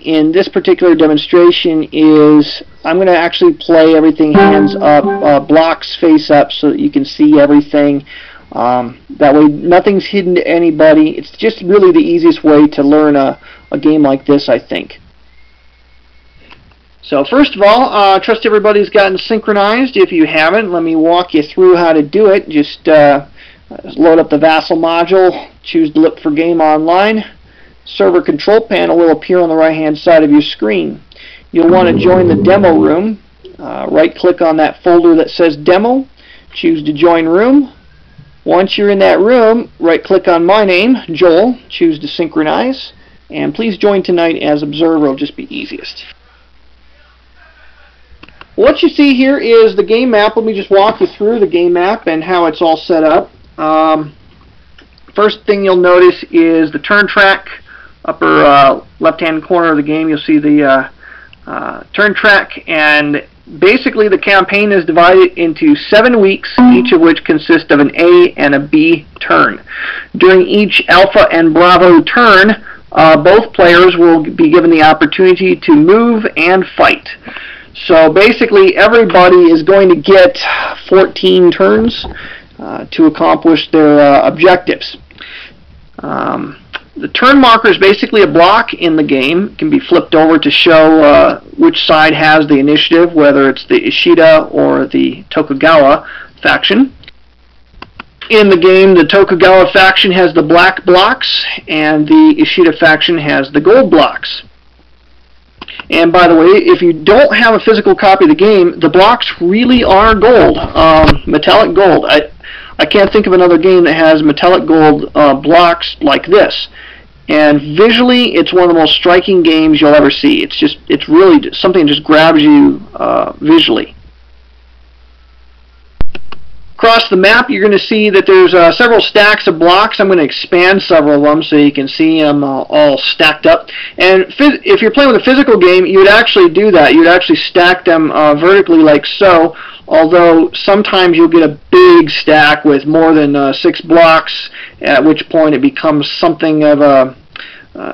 in this particular demonstration is I'm going to actually play everything hands up, blocks face up, so that you can see everything. That way nothing's hidden to anybody. It's just really the easiest way to learn a game like this, I think. So first of all, trust everybody's gotten synchronized. If you haven't, let me walk you through how to do it. Just load up the Vassal module, choose to look for Game Online. Server control panel will appear on the right hand side of your screen. You'll want to join the demo room. Right click on that folder that says demo, choose to join room. Once you're in that room, right click on my name, Joel, choose to synchronize, and please join tonight as observer. It'll just be easiest. What you see here is the game map. Let me just walk you through the game map and how it's all set up. First thing you'll notice is the turn track. Upper left-hand corner of the game, you'll see the turn track, and basically the campaign is divided into 7 weeks, each of which consist of an A and a B turn. During each Alpha and Bravo turn, both players will be given the opportunity to move and fight. So basically everybody is going to get 14 turns to accomplish their objectives. The turn marker is basically a block in the game. It can be flipped over to show which side has the initiative, whether it's the Ishida or the Tokugawa faction. In the game, the Tokugawa faction has the black blocks, and the Ishida faction has the gold blocks. And by the way, if you don't have a physical copy of the game, the blocks really are gold, metallic gold. I can't think of another game that has metallic gold blocks like this. And visually, it's one of the most striking games you'll ever see. It's really something that just grabs you visually. Across the map, you're going to see that there's several stacks of blocks. I'm going to expand several of them so you can see them all stacked up. And if you're playing with a physical game, you would actually do that. You would actually stack them vertically like so. Although sometimes you'll get a big stack with more than 6 blocks, at which point it becomes something of a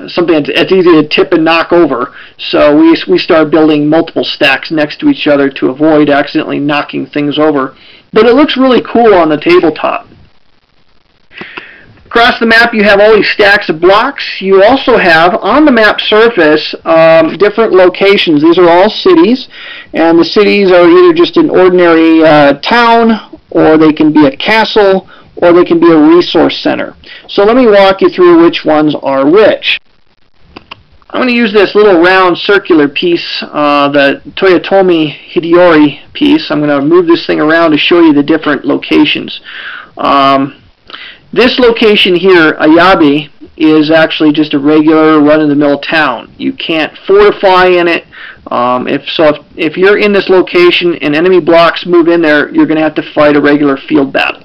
something that's easy to tip and knock over. So we start building multiple stacks next to each other to avoid accidentally knocking things over. But it looks really cool on the tabletop. Across the map, you have all these stacks of blocks. You also have, on the map surface, different locations. These are all cities, and the cities are either just an ordinary town, or they can be a castle, or they can be a resource center. So let me walk you through which ones are which. I'm going to use this little round circular piece, the Toyotomi Hideyori piece. I'm going to move this thing around to show you the different locations. This location here, Ayabe, is actually just a regular run-of-the-mill town. You can't fortify in it. If you're in this location and enemy blocks move in there, you're going to have to fight a regular field battle.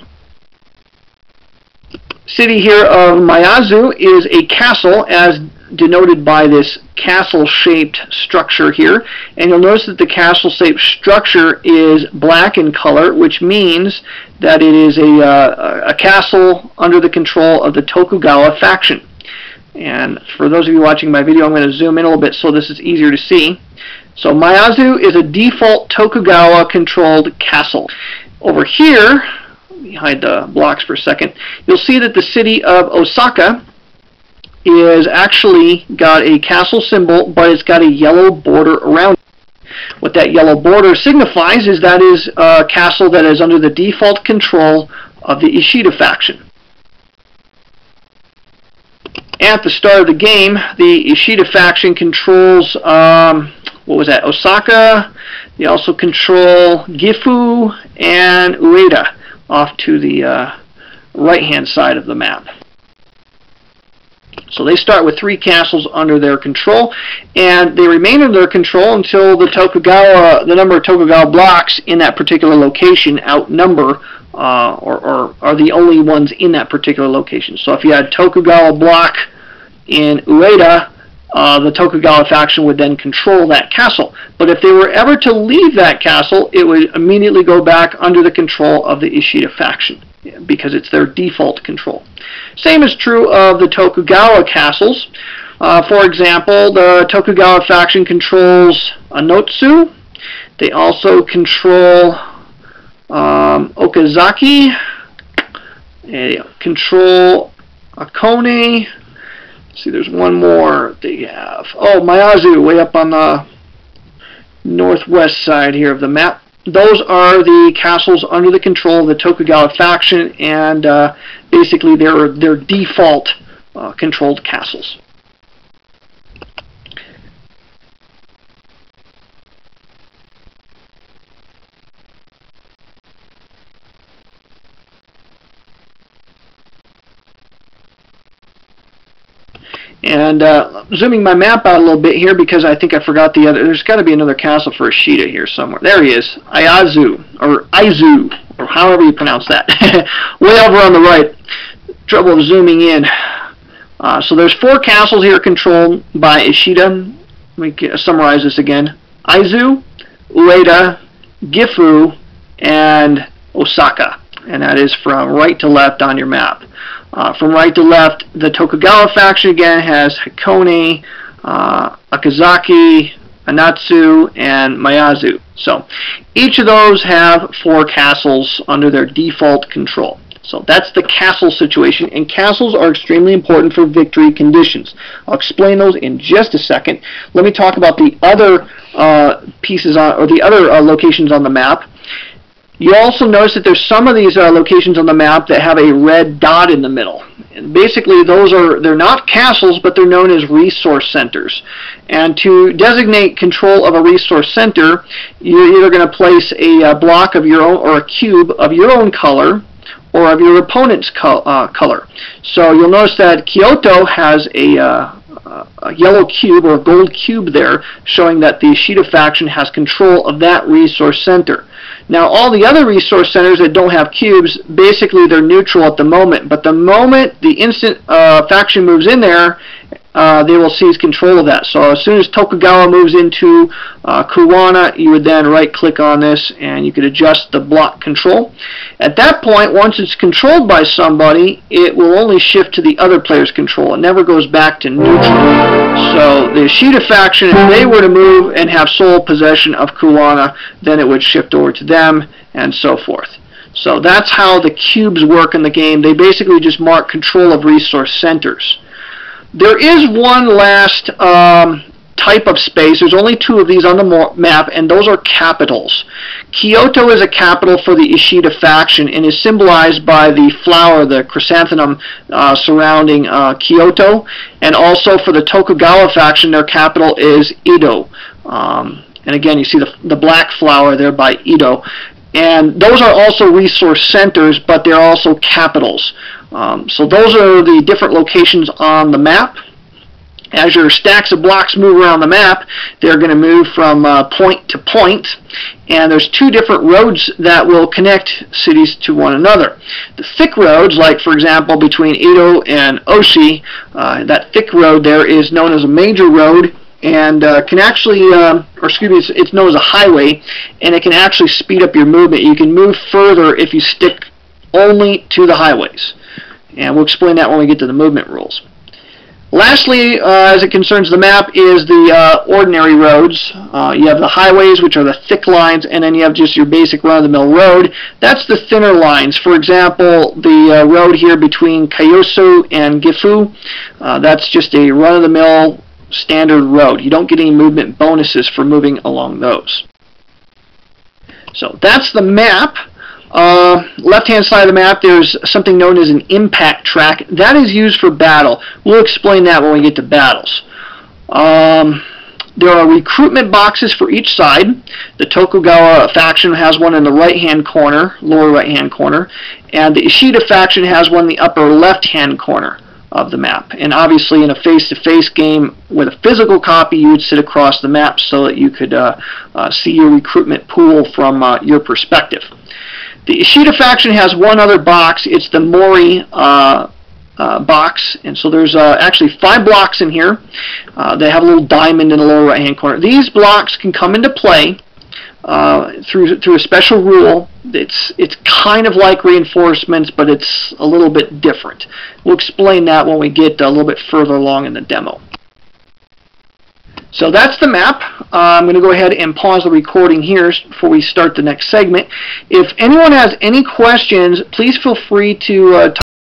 City here of Miyazu is a castle, as denoted by this castle-shaped structure here, and you'll notice that the castle-shaped structure is black in color, which means that it is a castle under the control of the Tokugawa faction. And for those of you watching my video, I'm going to zoom in a little bit so this is easier to see. So Miyazu is a default Tokugawa-controlled castle. Over here, let me hide the blocks for a second, you'll see that the city of Osaka is actually got a castle symbol, but it's got a yellow border around it. What that yellow border signifies is that is a castle that is under the default control of the Ishida faction. At the start of the game, the Ishida faction controls, what was that, Osaka. They also control Gifu and Ueda off to the right-hand side of the map. So they start with 3 castles under their control, and they remain under their control until the number of Tokugawa blocks in that particular location outnumber or are the only ones in that particular location. So if you had Tokugawa block in Ueda, the Tokugawa faction would then control that castle. But if they were ever to leave that castle, it would immediately go back under the control of the Ishida faction, because it's their default control. Same is true of the Tokugawa castles. For example, the Tokugawa faction controls Anotsu. They also control Okazaki. They control Akone. Let's see, there's one more they have. Oh, Miyazu, way up on the northwest side here of the map. Those are the castles under the control of the Tokugawa faction, and basically they're default controlled castles. And zooming my map out a little bit here because I think I forgot the other. There's got to be another castle for Ishida here somewhere. There he is, Ayazu, or Aizu, or however you pronounce that. Way over on the right. Trouble zooming in. So there's 4 castles here controlled by Ishida. Let me summarize this again. Aizu, Ueda, Gifu, and Osaka. And that is from right to left on your map. From right to left, the Tokugawa faction again has Hakone, Okazaki, Anatsu, and Miyazu. So each of those have 4 castles under their default control. So that's the castle situation, and castles are extremely important for victory conditions. I'll explain those in just a second. Let me talk about the other pieces or the other locations on the map. You also notice that there's some of these locations on the map that have a red dot in the middle. And basically, they're not castles, but they're known as resource centers. And to designate control of a resource center, you're either going to place a block of your own or a cube of your own color or of your opponent's color. So you'll notice that Kyoto has a yellow cube or a gold cube there, showing that the Ishida faction has control of that resource center. Now, all the other resource centers that don't have cubes, basically they're neutral at the moment, but the moment the instant faction moves in there, they will seize control of that. So as soon as Tokugawa moves into Kuwana, you would then right-click on this and you could adjust the block control. At that point, once it's controlled by somebody, it will only shift to the other player's control. It never goes back to neutral. So the Ishida faction, if they were to move and have sole possession of Kuwana, then it would shift over to them and so forth. So that's how the cubes work in the game. They basically just mark control of resource centers. There is one last type of space. There's only 2 of these on the map, and those are capitals. Kyoto is a capital for the Ishida faction and is symbolized by the flower, the chrysanthemum, surrounding Kyoto. And also for the Tokugawa faction, their capital is Edo. And again, you see the black flower there by Edo. And those are also resource centers, but they're also capitals. So those are the different locations on the map. As your stacks of blocks move around the map, they're going to move from point to point. And there's 2 different roads that will connect cities to one another. The thick roads, like for example between Edo and Oshi, that thick road there is known as a major road, and can actually, it's known as a highway, and it can actually speed up your movement. You can move further if you stick only to the highways. And we'll explain that when we get to the movement rules. Lastly, as it concerns the map, is the ordinary roads. You have the highways, which are the thick lines, and then you have just your basic run-of-the-mill road. That's the thinner lines. For example, the road here between Kyosu and Gifu, that's just a run-of-the-mill standard road. You don't get any movement bonuses for moving along those. So that's the map. Left-hand side of the map, there's something known as an impact track. That is used for battle. We'll explain that when we get to battles. There are recruitment boxes for each side. The Tokugawa faction has one in the right-hand corner, lower right-hand corner, and the Ishida faction has one in the upper left-hand corner of the map. And obviously in a face-to-face game with a physical copy, you would sit across the map so that you could see your recruitment pool from your perspective. The Ishida faction has one other box. It's the Mori box, and so there's actually 5 blocks in here. They have a little diamond in the lower right-hand corner. These blocks can come into play through a special rule. It's kind of like reinforcements, but it's a little bit different. We'll explain that when we get a little bit further along in the demo. So that's the map. I'm going to go ahead and pause the recording here before we start the next segment. If anyone has any questions, please feel free to